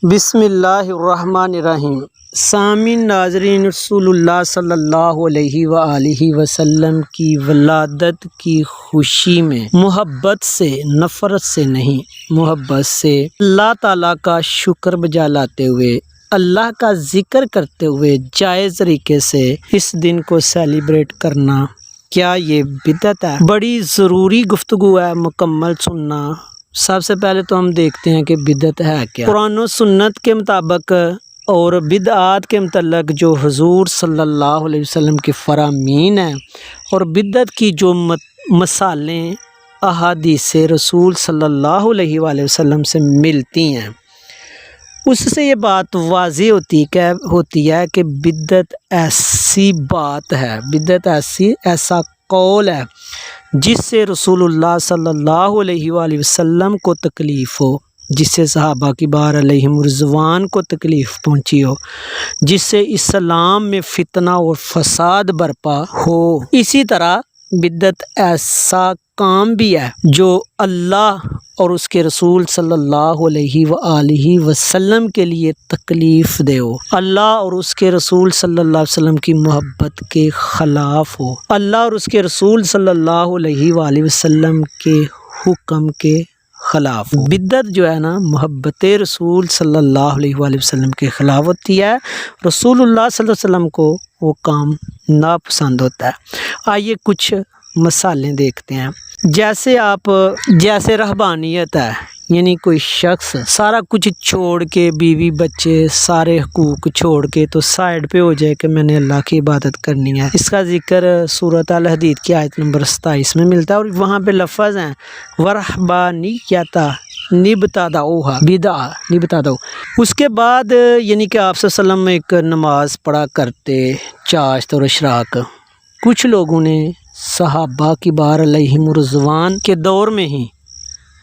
بسم اللہ الرحمن الرحیم۔ سامعین ناظرین، رسول اللہ صلی اللہ علیہ وآلہ وسلم کی ولادت کی خوشی میں محبت سے، نفرت سے نہیں، محبت سے اللہ تعالیٰ کا شکر بجا لاتے ہوئے، اللہ کا ذکر کرتے ہوئے جائز طریقے سے اس دن کو سیلیبریٹ کرنا، کیا یہ بدعت ہے؟ بڑی ضروری گفتگو ہے، مکمل سننا۔ سب سے پہلے تو ہم دیکھتے ہیں کہ بدعت ہے کیا۔ قرآن و سنت کے مطابق اور بدعات کے متعلق جو حضور صلی اللہ علیہ وسلم کے فرامین ہیں اور بدعت کی جو مثالیں احادیث رسول صلی اللہ علیہ وآلہ وسلم سے ملتی ہیں، اس سے یہ بات واضح ہوتی ہے کہ بدعت ایسی بات ہے، بدعت ایسا قول ہے جس سے رسول اللہ صلی اللہ علیہ وآلہ وسلم کو تکلیف ہو، جس سے صحابہ کبار علیہم رضوان کو تکلیف پہنچی ہو، جس سے اسلام میں فتنہ اور فساد برپا ہو۔ اسی طرح بدعت ایسا کام بھی ہے جو اللہ اور اس کے رسول صلی اللہ علیہ وآلہ وسلم کے لیے تکلیف دہ ہو، اللہ اور اس کے رسول صلی اللہ علیہ وسلم کی محبت کے خلاف ہو، اللہ اور اس کے رسول صلی اللہ علیہ وآلہ وسلم کے حکم کے خلاف۔ بدعت جو ہے نا، محبت رسول صلی اللہ علیہ وآلہ وسلم کے خلاف ہوتی ہے، رسول اللہ صلی اللہ علیہ وسلم کو وہ کام ناپسند ہوتا ہے۔ آئیے کچھ مثالیں دیکھتے ہیں۔ جیسے رہبانیت ہے، یعنی کوئی شخص سارا کچھ چھوڑ کے، بیوی بچے سارے حقوق چھوڑ کے تو سائیڈ پہ ہو جائے کہ میں نے اللہ کی عبادت کرنی ہے۔ اس کا ذکر سورۃ الحدید کی آیت نمبر 27 میں ملتا ہے، اور وہاں پہ لفظ ہیں وَرَحْبَانِيَّةً نِبْتَدَعُوهَا بدعہ نبتدعو۔ اس کے بعد یعنی کہ آپ صلی اللہ علیہ وسلم ایک نماز پڑھا کرتے چاشت اور اشراق۔ کچھ لوگوں نے صحابہ کبار علیہم رضوان کے دور میں ہی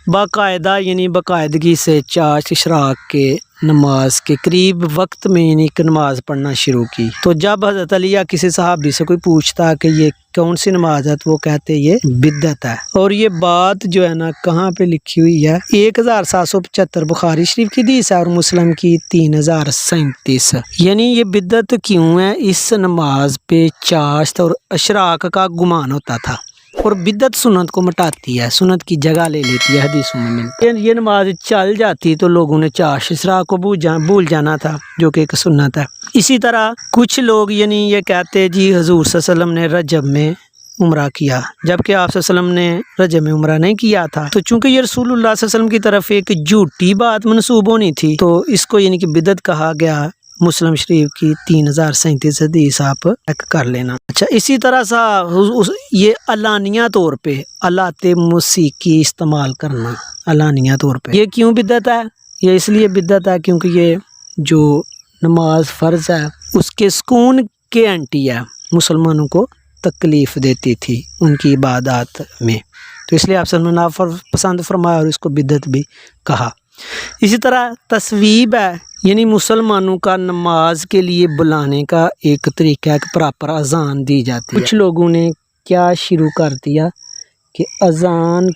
باقاعدہ یعنی باقاعدگی سے چاشت اشراق کے نماز کے قریب وقت میں یعنی کہ نماز پڑھنا شروع کی۔ تو جب حضرت علی یا کسی صحابی سے کوئی پوچھتا کہ یہ کون سی نماز ہے تو وہ کہتے یہ بدعت ہے۔ اور یہ بات جو ہے نا کہاں پہ لکھی ہوئی ہے؟ 1775 بخاری شریف کی حدیث ہے اور مسلم کی 3037۔ یعنی یہ بدعت کیوں ہے؟ اس نماز پہ چاشت اور اشراق کا گمان ہوتا تھا، اور بدعت سنت کو مٹاتی ہے، سنت کی جگہ لے لیتی ہے، حدیثوں میں ملتی ہے۔ یہ نماز چل جاتی تو لوگوں نے چاشت اشراق کو بھول جانا تھا، جو کہ ایک سنت ہے۔ اسی طرح کچھ لوگ یعنی یہ کہتے جی حضور صلی اللہ علیہ وسلم نے رجب میں عمرہ کیا، جبکہ آپ صلی اللہ علیہ وسلم نے رجب میں عمرہ نہیں کیا تھا۔ تو چونکہ یہ رسول اللہ صلی اللہ علیہ وسلم کی طرف ایک جھوٹی بات منسوب ہونی تھی، تو اس کو یعنی کہ بدعت کہا گیا۔ مسلم شریف کی 3037 حدیث آپ چیک کر لینا۔ اچھا، اسی طرح سا یہ علانیہ طور پہ آلات موسیقی استعمال کرنا، علانیہ طور پہ یہ کیوں بدعت ہے؟ یہ اس لیے بدعت ہے کیونکہ یہ جو نماز فرض ہے اس کے سکون کے اینٹی ہے، مسلمانوں کو تکلیف دیتی تھی ان کی عبادات میں، تو اس لیے آپ نے ناپسند فرمایا اور اس کو بدعت بھی کہا۔ اسی طرح تصویب ہے، یعنی مسلمانوں کا نماز کے لیے بلانے کا ایک طریقہ ہے کہ پراپر اذان دی جاتی ہے۔ کچھ لوگوں نے کیا شروع کر دیا کہ اذان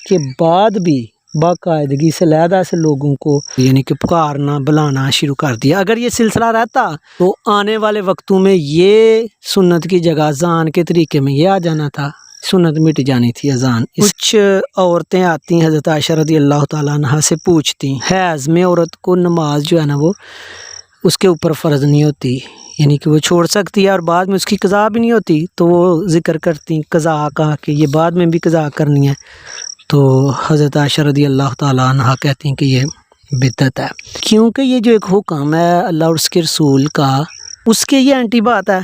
کے بعد بھی باقاعدگی سے علیحدہ سے لوگوں کو یعنی کہ پکارنا بلانا شروع کر دیا۔ اگر یہ سلسلہ رہتا تو آنے والے وقتوں میں یہ سنت کی جگہ اذان کے طریقے میں یہ آ جانا تھا، سنت مٹ جانی تھی اذان۔ کچھ عورتیں آتی ہیں حضرت عائشہ رضی اللہ تعالیٰ عنہ سے پوچھتی ہیں، حیض میں عورت کو نماز جو ہے نا وہ اس کے اوپر فرض نہیں ہوتی، یعنی کہ وہ چھوڑ سکتی ہے اور بعد میں اس کی قضا بھی نہیں ہوتی، تو وہ ذکر کرتی ہیں قضا کا کہ یہ بعد میں بھی قضا کرنی ہے۔ تو حضرت عائشہ رضی اللہ تعالیٰ عنہ کہتی ہیں کہ یہ بدعت ہے، کیونکہ یہ جو ایک حکم ہے اللہ اور اس کے رسول کا، اس کے یہ اینٹی بات ہے،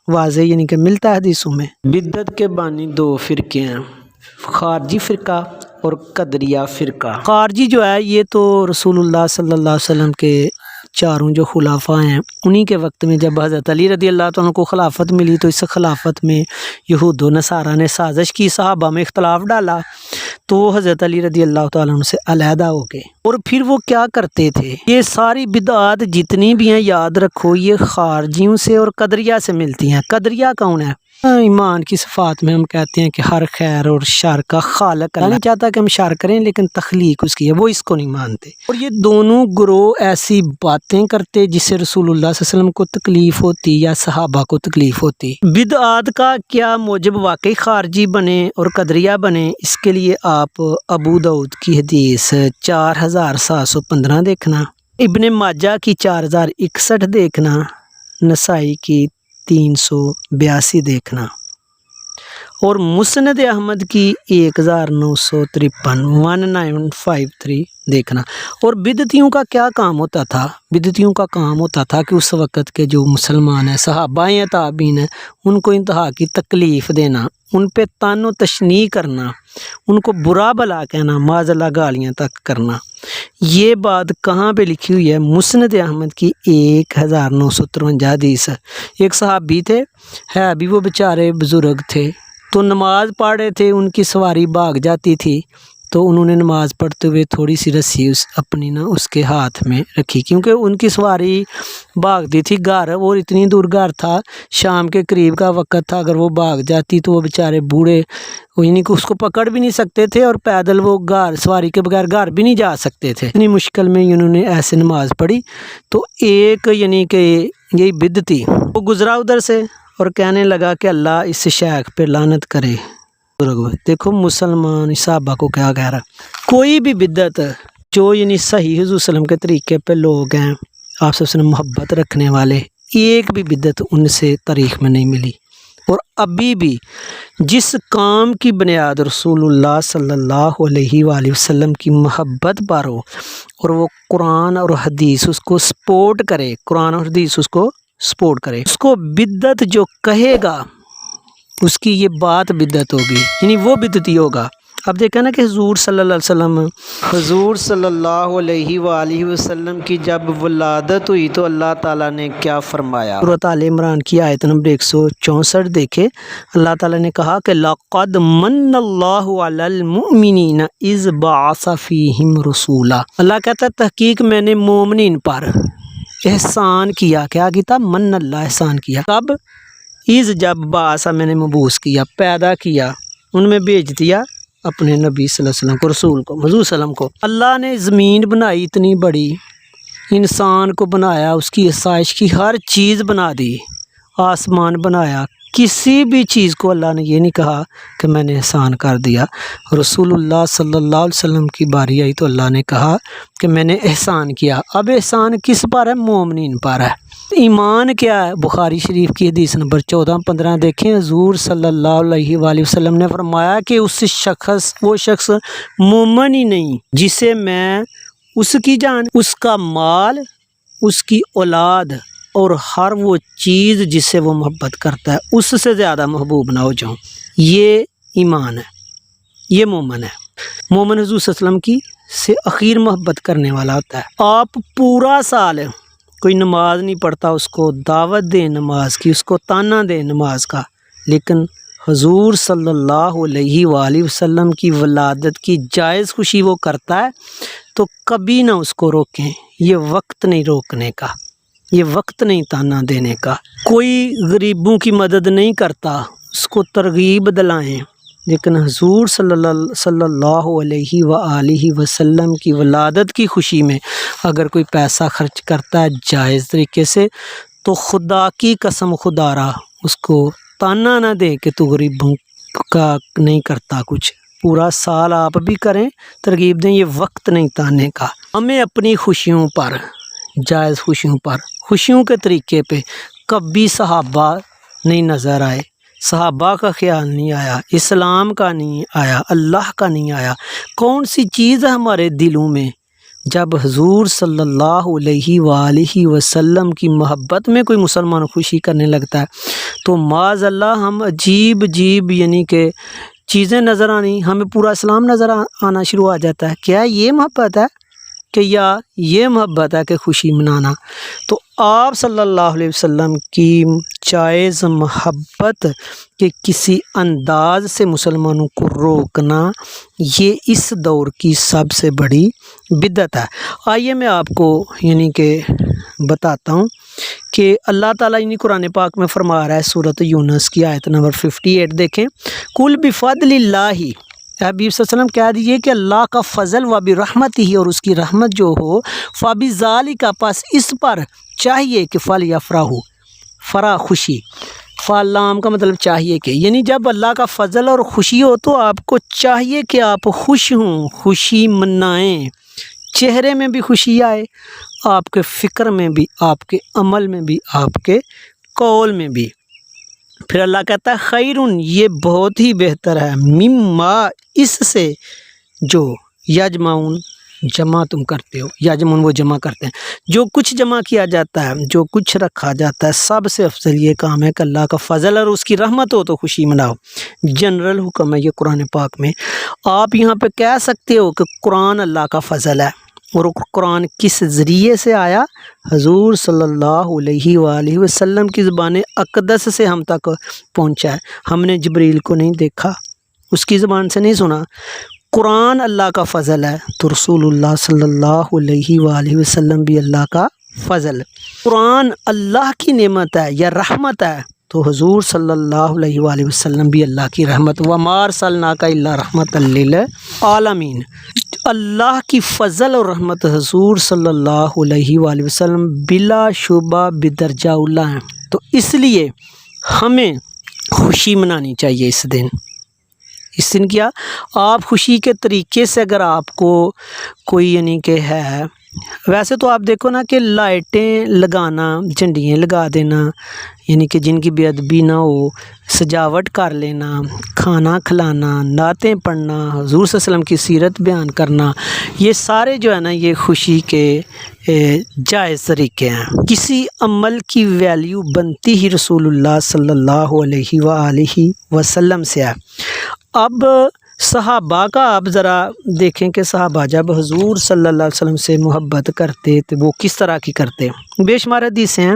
واضح یعنی کہ ملتا ہے حدیثوں میں۔ بدعت کے بانی دو فرقے ہیں، خارجی فرقہ اور قدریہ فرقہ۔ خارجی جو ہے یہ تو رسول اللہ صلی اللہ علیہ وسلم کے چاروں جو خلافہ ہیں انہی کے وقت میں جب حضرت علی رضی اللہ عنہ کو خلافت ملی تو اس خلافت میں یہود و نصارہ نے سازش کی، صحابہ میں اختلاف ڈالا، تو وہ حضرت علی رضی اللہ تعالیٰ عنہ سے علیحدہ ہو گئے۔ اور پھر وہ کیا کرتے تھے؟ یہ ساری بدعات جتنی بھی ہیں یاد رکھو یہ خارجیوں سے اور قدریہ سے ملتی ہیں۔ قدریہ کون ہے؟ ایمان کی صفات میں ہم کہتے ہیں کہ ہر خیر اور شر کا خالق اللہ نہیں چاہتا کہ ہم شر کریں، لیکن تخلیق اس کی ہے، وہ اس کو نہیں مانتے۔ اور یہ دونوں گروہ ایسی باتیں کرتے جس سے رسول اللہ صلی اللہ علیہ وسلم کو تکلیف ہوتی یا صحابہ کو تکلیف ہوتی۔ بدعات کا کیا موجب واقعی خارجی بنے اور قدریہ بنے، اس کے لیے آپ ابو داؤد کی حدیث 4715 دیکھنا، ابن ماجہ کی 4061 دیکھنا، نسائی کی 382 دیکھنا، اور مسند احمد کی 1953 1953 دیکھنا۔ اور بدعتیوں کا کیا کام ہوتا تھا؟ بدعتیوں کا کام ہوتا تھا کہ اس وقت کے جو مسلمان ہیں، صحابہ ہیں، تابعین ہیں، ان کو انتہا کی تکلیف دینا، ان پہ طعن و تشنیع کرنا، ان کو برا بھلا کہنا، معاذ اللہ گالیاں تک کرنا۔ یہ بات کہاں پہ لکھی ہوئی ہے؟ مسند احمد کی 1953 حدیث۔ ایک صحابی تھے، ہے بھی وہ بیچارے بزرگ تھے، تو نماز پڑھ رہے تھے، ان کی سواری بھاگ جاتی تھی، تو انہوں نے نماز پڑھتے ہوئے تھوڑی سی رسی اپنی اس کے ہاتھ میں رکھی، کیونکہ ان کی سواری بھاگتی تھی گھر، اور اتنی دور گھر تھا، شام کے قریب کا وقت تھا، اگر وہ بھاگ جاتی تو وہ بیچارے بوڑھے یعنی کہ اس کو پکڑ بھی نہیں سکتے تھے، اور پیدل وہ گھر سواری کے بغیر گھر بھی نہیں جا سکتے تھے۔ اتنی مشکل میں انہوں نے ایسے نماز پڑھی، تو ایک یعنی کہ یہی بدعتی وہ گزرا ادھر سے اور کہنے لگا کہ اللہ اس شیخ پہ لعنت کرے۔ دیکھو مسلمان صحابہ کو کیا کہہ رہا ہے، کوئی بھی بدعت جو یعنی صحیح حضور صلی اللہ علیہ وسلم کے طریقے پہ لوگ ہیں، آپ سب سے محبت رکھنے والے، ایک بھی بدعت ان سے تاریخ میں نہیں ملی۔ اور ابھی بھی جس کام کی بنیاد رسول اللہ صلی اللہ علیہ وآلہ وسلم کی محبت پر ہو، اور وہ قرآن اور حدیث اس کو سپورٹ کرے، قرآن اور حدیث اس کو سپورٹ کرے، اس کو بدعت جو کہے گا اس کی یہ بات بدعت ہوگی، یعنی وہ بدعتی ہوگا۔ اب دیکھیں نا کہ حضور صلی اللہ علیہ وآلہ وسلم کی جب ولادت ہوئی تو اللہ تعالیٰ نے کیا فرمایا؟ سورۃ آل عمران کی آیت نمبر 164 دیکھے، اللہ تعالیٰ نے کہا کہ لَقَدْ مَنَّ اللَّهُ عَلَى الْمُؤْمِنِينَ إِذْ بَعَثَ فِيهِمْ رَسُولًا، اللہ کہتا ہے تحقیق میں نے مومنین پر احسان کیا۔ کیا کیا؟ من اللہ، احسان کیا۔ کب؟ از جب بعث میں نے مبعوث کیا، پیدا کیا، ان میں بھیج دیا اپنے نبی صلی اللہ علیہ وسلم کو، رسول کو، حضور صلی اللہ علیہ وسلم کو۔ اللہ نے زمین بنائی اتنی بڑی، انسان کو بنایا، اس کی آسائش کی ہر چیز بنا دی، آسمان بنایا، کسی بھی چیز کو اللہ نے یہ نہیں کہا کہ میں نے احسان کر دیا۔ رسول اللہ صلی اللہ علیہ وسلم کی باری آئی تو اللہ نے کہا کہ میں نے احسان کیا۔ اب احسان کس پر ہے؟ مومنین پر ہے۔ ایمان کیا ہے؟ بخاری شریف کی حدیث نمبر 1415 دیکھیں، حضور صلی اللہ علیہ وآلہ وسلم نے فرمایا کہ وہ شخص مومن ہی نہیں جسے میں اس کی جان، اس کا مال، اس کی اولاد اور ہر وہ چیز جس سے وہ محبت کرتا ہے اس سے زیادہ محبوب نہ ہو جاؤں۔ یہ ایمان ہے، یہ مومن ہے۔ مومن حضور صلی اللہ علیہ وسلم کی سے اخیر محبت کرنے والا ہوتا ہے۔ آپ پورا سال کوئی نماز نہیں پڑھتا، اس کو دعوت دیں نماز کی، اس کو طعنہ دیں نماز کا، لیکن حضور صلی اللہ علیہ وآلہ وسلم کی ولادت کی جائز خوشی وہ کرتا ہے تو کبھی نہ اس کو روکیں۔ یہ وقت نہیں روکنے کا، یہ وقت نہیں طعنہ دینے کا۔ کوئی غریبوں کی مدد نہیں کرتا، اس کو ترغیب دلائیں، لیکن حضور صلی اللہ علیہ وآلہ وسلم کی ولادت کی خوشی میں اگر کوئی پیسہ خرچ کرتا ہے جائز طریقے سے تو خدا کی قسم خدا را اس کو طعنہ نہ دے کہ تو غریبوں کا نہیں کرتا کچھ۔ پورا سال آپ بھی کریں، ترغیب دیں، یہ وقت نہیں طعنے کا۔ ہمیں اپنی خوشیوں پر، جائز خوشیوں پر، خوشیوں کے طریقے پہ کبھی صحابہ نہیں نظر آئے، صحابہ کا خیال نہیں آیا، اسلام کا نہیں آیا، اللہ کا نہیں آیا۔ کون سی چیز ہے ہمارے دلوں میں؟ جب حضور صلی اللہ علیہ وآلہ وسلم کی محبت میں کوئی مسلمان خوشی کرنے لگتا ہے تو معاذ اللہ ہم عجیب یعنی کہ چیزیں نظر آنی، ہمیں پورا اسلام نظر آنا شروع ہو جاتا ہے۔ کیا یہ محبت ہے کہ یا یہ محبت ہے کہ خوشی منانا؟ تو آپ صلی اللہ علیہ وسلم کی جائز محبت کے کسی انداز سے مسلمانوں کو روکنا، یہ اس دور کی سب سے بڑی بدعت ہے۔ آئیے میں آپ کو یعنی کہ بتاتا ہوں کہ اللہ تعالیٰ انہیں قرآن پاک میں فرما رہا ہے، سورۃ یونس کی آیت نمبر 58 دیکھیں، کل بفضل اللہ، حبیب صلی اللہ علیہ وسلم کہہ دیجئے کہ اللہ کا فضل و برحمتہ ہی، اور اس کی رحمت جو ہو، فبذالک، پس اس پر چاہیے کہ فلیفرحوا، فرح خوشی، فاللام کا مطلب چاہیے کہ، یعنی جب اللہ کا فضل اور خوشی ہو تو آپ کو چاہیے کہ آپ خوش ہوں، خوشی منائیں، چہرے میں بھی خوشی آئے، آپ کے فکر میں بھی، آپ کے عمل میں بھی، آپ کے قول میں بھی۔ پھر اللہ کہتا ہے خیرن، یہ بہت ہی بہتر ہے، مما، اس سے جو یجمعون، جمع تم کرتے ہو، یجمعون وہ جمع کرتے ہیں، جو کچھ جمع کیا جاتا ہے، جو کچھ رکھا جاتا ہے، سب سے افضل یہ کام ہے کہ اللہ کا فضل اور اس کی رحمت ہو تو خوشی مناؤ۔ جنرل حکم ہے یہ قرآن پاک میں۔ آپ یہاں پہ کہہ سکتے ہو کہ قرآن اللہ کا فضل ہے، اور قرآن کس ذریعے سے آیا؟ حضور صلی اللہ علیہ وآلہ وسلم کی زبان اقدس سے ہم تک پہنچا ہے۔ ہم نے جبریل کو نہیں دیکھا، اس کی زبان سے نہیں سنا۔ قرآن اللہ کا فضل ہے تو رسول اللہ صلی اللہ علیہ وآلہ وسلم بھی اللہ کا فضل۔ قرآن اللہ کی نعمت ہے یا رحمت ہے تو حضور صلی اللہ علیہ وآلہ وسلم بھی اللہ کی رحمت۔ وَمَا أَرْسَلْنَاكَ إِلَّا رَحْمَةً لِّلْعَالَمِينَ۔ اللہ کی فضل اور رحمت حضور صلی اللہ علیہ وآلہ وسلم بلا شبہ بدرجہ اولا ہیں، تو اس لیے ہمیں خوشی منانی چاہیے اس دن۔ اس دن کیا آپ خوشی کے طریقے سے، اگر آپ کو کوئی یعنی کہ ہے، ویسے تو آپ دیکھو نا کہ لائٹیں لگانا، جھنڈیاں لگا دینا، یعنی کہ جن کی بے ادبی نہ ہو، سجاوٹ کر لینا، کھانا کھلانا، نعتیں پڑھنا، حضور صلی اللہ علیہ وسلم کی سیرت بیان کرنا، یہ سارے جو ہے نا یہ خوشی کے جائز طریقے ہیں۔ کسی عمل کی ویلیو بنتی ہی رسول اللہ صلی اللہ علیہ وآلہ وسلم سے ہے۔ اب صحابہ کا آپ ذرا دیکھیں کہ صحابہ جب حضور صلی اللہ علیہ وسلم سے محبت کرتے تو وہ کس طرح کی کرتے۔ بے شمار حدیثیں ہیں،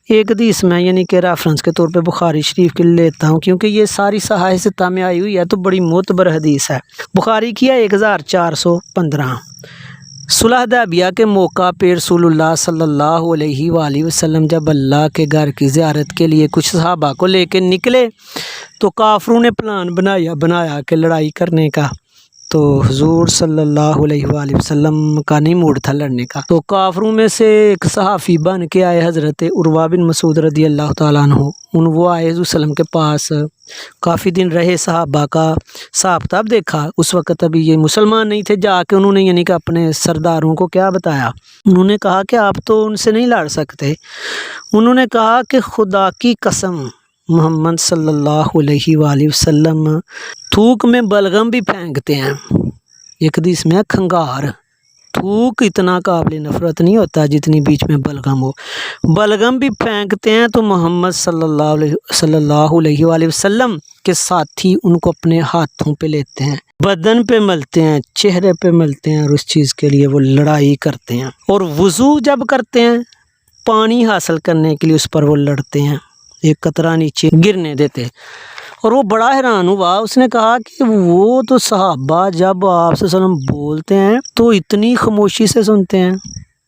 ایک حدیث میں یعنی کہ ریفرنس کے طور پہ بخاری شریف کے لیتا ہوں کیونکہ یہ ساری صحاح ستہ میں آئی ہوئی ہے تو بڑی معتبر حدیث ہے۔ بخاری کی ہے 1415۔ صلح حدیبیہ کے موقع پہ رسول اللہ صلی اللہ علیہ وآلہ وسلم جب اللہ کے گھر کی زیارت کے لیے کچھ صحابہ کو لے کے نکلے تو کافروں نے پلان بنایا کہ لڑائی کرنے کا، تو حضور صلی اللہ علیہ وآلہ وسلم کا نہیں موڈ تھا لڑنے کا، تو کافروں میں سے ایک صحافی بن کے آئے، حضرت عروہ بن مسعود رضی اللہ تعالیٰ عنہ، وہ آئے حضور صلی اللہ علیہ وسلم کے پاس، کافی دن رہے، صحابہ کا حساب کتاب دیکھا، اس وقت ابھی یہ مسلمان نہیں تھے، جا کے انہوں نے یعنی کہ اپنے سرداروں کو کیا بتایا، انہوں نے کہا کہ آپ تو ان سے نہیں لڑ سکتے، انہوں نے کہا کہ خدا کی قسم محمد صلی اللہ علیہ وآلہ وسلم تھوک میں بلغم بھی پھینکتے ہیں، ایک حدیث میں کھنگار، تھوک اتنا قابل نفرت نہیں ہوتا جتنی بیچ میں بلغم ہو، بلغم بھی پھینکتے ہیں تو محمد صلی اللہ علیہ وآلہ وسلم کے ساتھی ان کو اپنے ہاتھوں پہ لیتے ہیں، بدن پہ ملتے ہیں، چہرے پہ ملتے ہیں، اور اس چیز کے لیے وہ لڑائی کرتے ہیں، اور وضو جب کرتے ہیں پانی حاصل کرنے کے لیے اس پر وہ لڑتے ہیں، ایک قطرہ نیچے گرنے دیتے، اور وہ بڑا حیران ہوا، اس نے کہا کہ وہ تو صحابہ جب آپ صلی اللہ علیہ وسلم بولتے ہیں تو اتنی خاموشی سے سنتے ہیں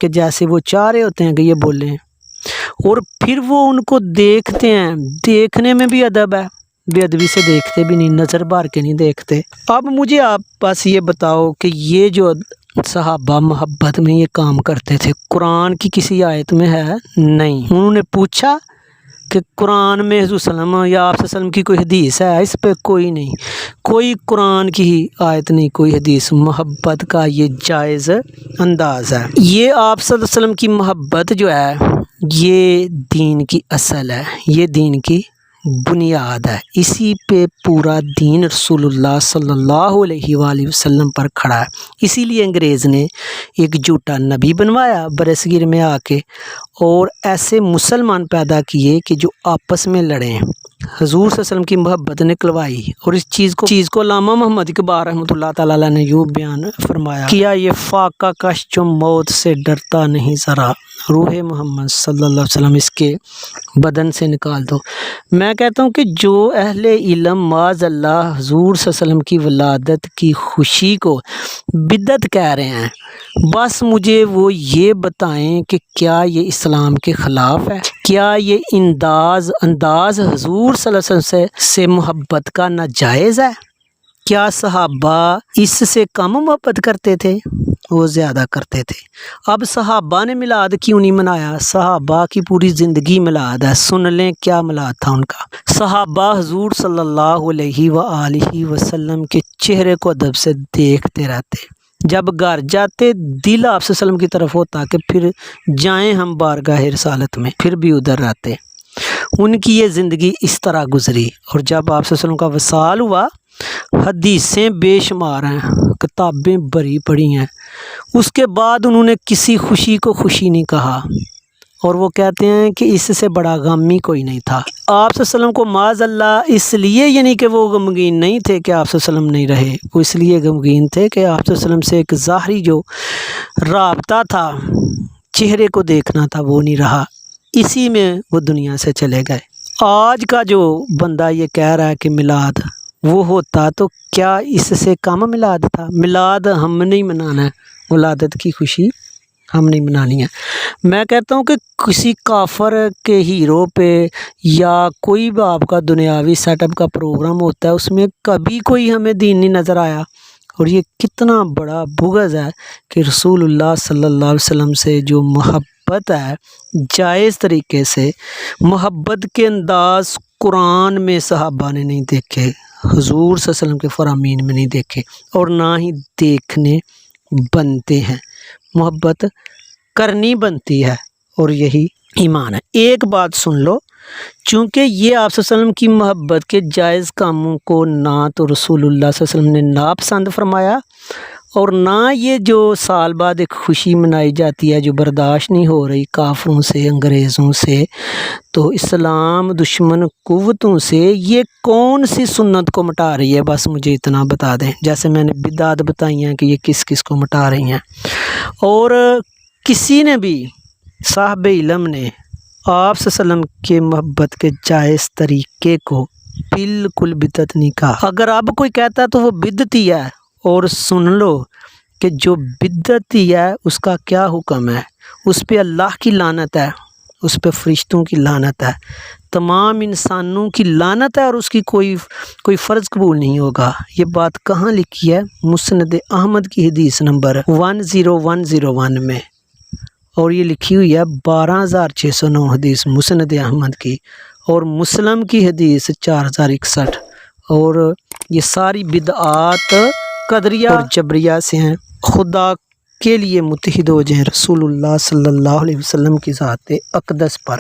کہ جیسے وہ چاہ رہے ہوتے ہیں کہ یہ بولیں، اور پھر وہ ان کو دیکھتے ہیں، دیکھنے میں بھی ادب ہے، بے ادبی سے دیکھتے بھی نہیں، نظر بھر کے نہیں دیکھتے۔ اب مجھے آپ بس یہ بتاؤ کہ یہ جو صحابہ محبت میں یہ کام کرتے تھے قرآن کی کسی آیت میں ہے؟ نہیں۔ انہوں نے پوچھا کہ قرآن میں حضور صلی اللہ علیہ وسلم یا آپ صلی اللہ علیہ وسلم کی کوئی حدیث ہے؟ اس پہ کوئی نہیں، کوئی قرآن کی آیت نہیں، کوئی حدیث۔ محبت کا یہ جائز انداز ہے۔ یہ آپ صلی اللہ علیہ وسلم کی محبت جو ہے یہ دین کی اصل ہے، یہ دین کی بنیاد ہے، اسی پہ پورا دین رسول اللہ صلی اللہ علیہ وآلہ وسلم پر کھڑا ہے۔ اسی لیے انگریز نے ایک جھوٹا نبی بنوایا برصغیر میں آ کے، اور ایسے مسلمان پیدا کیے کہ جو آپس میں لڑیں۔ حضور صلی اللہ علیہ وسلم کی محبت نکلوائی، اور اس چیز کو علامہ محمد اقبال رحمۃ اللہ تعالی علیہ نے یوں بیان فرمایا، کیا یہ فاقہ کش جو موت سے ڈرتا نہیں ذرا، روح محمد صلی اللہ علیہ وسلم اس کے بدن سے نکال دو۔ میں کہتا ہوں کہ جو اہل علم معاذ اللہ حضور صلی اللہ علیہ وسلم کی ولادت کی خوشی کو بدعت کہہ رہے ہیں، بس مجھے وہ یہ بتائیں کہ کیا یہ اسلام کے خلاف ہے؟ کیا یہ انداز حضور صلی اللہ علیہ وسلم سے محبت کا ناجائز ہے؟ کیا صحابہ اس سے کم محبت کرتے تھے؟ وہ زیادہ کرتے تھے۔ اب صحابہ نے میلاد کیوں نہیں منایا؟ صحابہ کی پوری زندگی میلاد ہے، سن لیں کیا میلاد تھا ان کا۔ صحابہ حضور صلی اللہ علیہ وآلہ وسلم کے چہرے کو ادب سے دیکھتے رہتے، جب گھر جاتے دل آپ صلی اللہ علیہ وسلم کی طرف ہوتا کہ پھر جائیں ہم بارگاہ رسالت میں، پھر بھی ادھر رہتے۔ ان کی یہ زندگی اس طرح گزری، اور جب آپ صلی اللہ علیہ وسلم کا وصال ہوا، حدیثیں بے شمار ہیں، کتابیں بھری پڑی ہیں، اس کے بعد انہوں نے کسی خوشی کو خوشی نہیں کہا، اور وہ کہتے ہیں کہ اس سے بڑا غم ہی کوئی نہیں تھا۔ آپ صلی اللہ علیہ وسلم کو معاذ اللہ اس لیے، یعنی کہ وہ غمگین نہیں تھے کہ آپ صلی اللہ علیہ وسلم نہیں رہے، وہ اس لیے غمگین تھے کہ آپ صلی اللہ علیہ وسلم سے ایک ظاہری جو رابطہ تھا، چہرے کو دیکھنا تھا، وہ نہیں رہا، اسی میں وہ دنیا سے چلے گئے۔ آج کا جو بندہ یہ کہہ رہا ہے کہ میلاد وہ ہوتا تو کیا اس سے کم میلاد تھا؟ میلاد ہم نہیں منانا ہے، ولادت کی خوشی ہم نہیں منانی ہے۔ میں کہتا ہوں کہ کسی کافر کے ہیرو پہ یا کوئی بھی آپ کا دنیاوی سیٹ اپ کا پروگرام ہوتا ہے، اس میں کبھی کوئی ہمیں دین نہیں نظر آیا، اور یہ کتنا بڑا بغض ہے کہ رسول اللہ صلی اللہ علیہ وسلم سے جو محبت ہے، جائز طریقے سے محبت کے انداز قرآن میں صحابہ نے نہیں دیکھے، حضور صلی اللہ علیہ وسلم کے فرامین میں نہیں دیکھے، اور نہ ہی دیکھنے بنتے ہیں۔ محبت کرنی بنتی ہے، اور یہی ایمان ہے۔ ایک بات سن لو، چونکہ یہ آپ صلی اللہ علیہ وسلم کی محبت کے جائز کاموں کو نہ تو رسول اللہ صلی اللہ علیہ وسلم نے ناپسند فرمایا، اور نہ یہ جو سال بعد ایک خوشی منائی جاتی ہے جو برداشت نہیں ہو رہی کافروں سے، انگریزوں سے، تو اسلام دشمن قوتوں سے، یہ کون سی سنت کو مٹا رہی ہے؟ بس مجھے اتنا بتا دیں، جیسے میں نے بدعات بتائی ہیں کہ یہ کس کس کو مٹا رہی ہیں۔ اور کسی نے بھی صاحب علم نے آپ صلی اللہ علیہ وسلم کے محبت کے جائز طریقے کو بالکل بدعت نہیں کہا۔ اگر اب کوئی کہتا ہے تو وہ بدعتی ہے، اور سن لو کہ جو بدعتی ہے اس کا کیا حکم ہے، اس پہ اللہ کی لعنت ہے، اس پہ فرشتوں کی لعنت ہے، تمام انسانوں کی لعنت ہے، اور اس کی کوئی فرض قبول نہیں ہوگا۔ یہ بات کہاں لکھی ہے؟ مسند احمد کی حدیث نمبر 10101 میں، اور یہ لکھی ہوئی ہے 12609 حدیث مسند احمد کی، اور مسلم کی حدیث 4061، اور یہ ساری بدعات قدریہ اور جبریہ سے ہیں۔ خدا کے لیے متحد ہو جائیں رسول اللہ صلی اللہ علیہ وسلم کی ذات اقدس پر۔